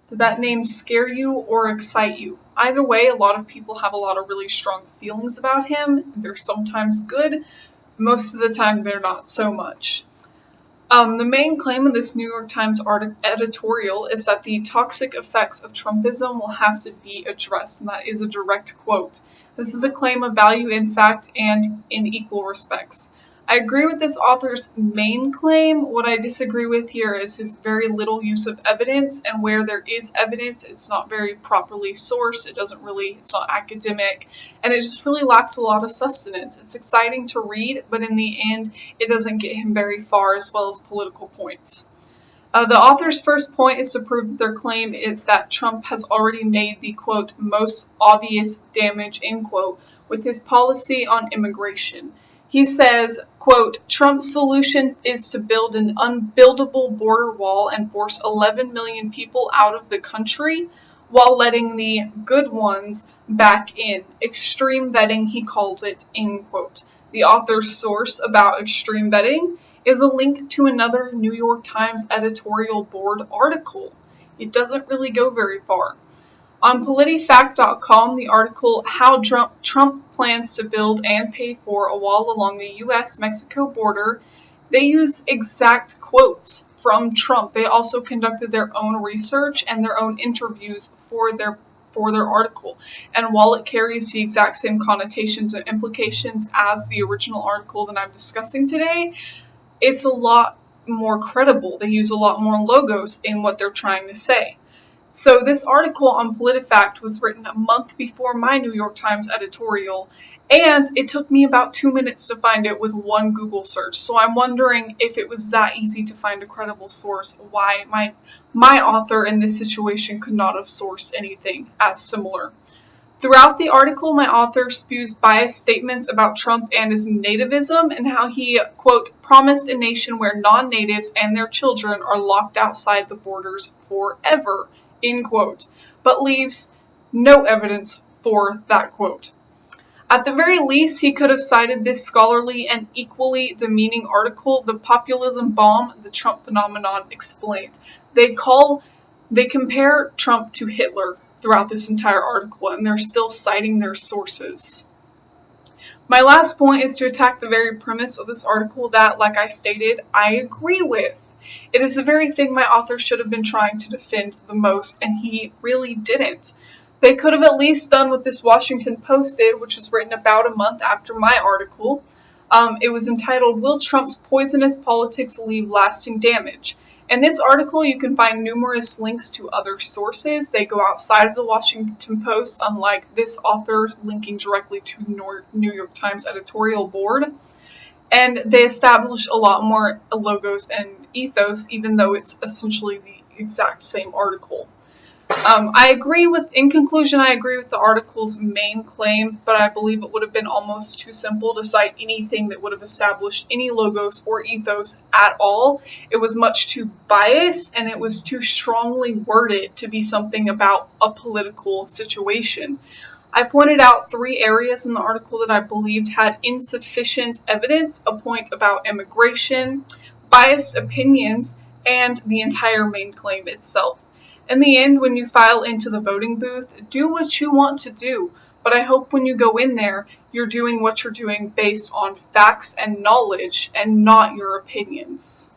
Did that name scare you or excite you? Either way, a lot of people have a lot of really strong feelings about him. They're sometimes good, most of the time they're not so much. The main claim of this New York Times editorial is that the toxic effects of Trumpism will have to be addressed, and that is a direct quote. This is a claim of value in fact and in equal respects. I agree with this author's main claim. What I disagree with here is his very little use of evidence, and where there is evidence, it's not very properly sourced, it's not academic, and it just really lacks a lot of sustenance. It's exciting to read, but in the end, it doesn't get him very far, as well as political points. The author's first point is to prove that their claim is that Trump has already made the, quote, most obvious damage, end quote, with his policy on immigration. He says, quote, Trump's solution is to build an unbuildable border wall and force 11 million people out of the country while letting the good ones back in. Extreme vetting, he calls it, end quote. The author's source about extreme vetting is a link to another New York Times editorial board article. It doesn't really go very far. On PolitiFact.com, the article, How Trump Plans to Build and Pay for a Wall Along the U.S.-Mexico Border, they use exact quotes from Trump. They also conducted their own research and their own interviews for their article. And while it carries the exact same connotations and implications as the original article that I'm discussing today, it's a lot more credible. They use a lot more logos in what they're trying to say. So this article on PolitiFact was written a month before my New York Times editorial, and it took me about 2 minutes to find it with one Google search. So I'm wondering if it was that easy to find a credible source, why my author in this situation could not have sourced anything as similar. Throughout the article, my author spews biased statements about Trump and his nativism and how he, quote, promised a nation where non-natives and their children are locked outside the borders forever, end quote, but leaves no evidence for that quote. At the very least, he could have cited this scholarly and equally demeaning article, The Populism Bomb, the Trump Phenomenon Explained. They compare Trump to Hitler throughout this entire article, and they're still citing their sources. My last point is to attack the very premise of this article that, like I stated, I agree with. It is the very thing my author should have been trying to defend the most, and he really didn't. They could have at least done what this Washington Post did, which was written about a month after my article. It was entitled, Will Trump's Poisonous Politics Leave Lasting Damage? In this article, you can find numerous links to other sources. They go outside of the Washington Post, unlike this author linking directly to the New York Times editorial board. And they establish a lot more logos and ethos, even though it's essentially the exact same article. In conclusion, I agree with the article's main claim, but I believe it would have been almost too simple to cite anything that would have established any logos or ethos at all. It was much too biased, and it was too strongly worded to be something about a political situation. I pointed out 3 areas in the article that I believed had insufficient evidence, a point about immigration, biased opinions, and the entire main claim itself. In the end, when you file into the voting booth, do what you want to do, but I hope when you go in there, you're doing what you're doing based on facts and knowledge and not your opinions.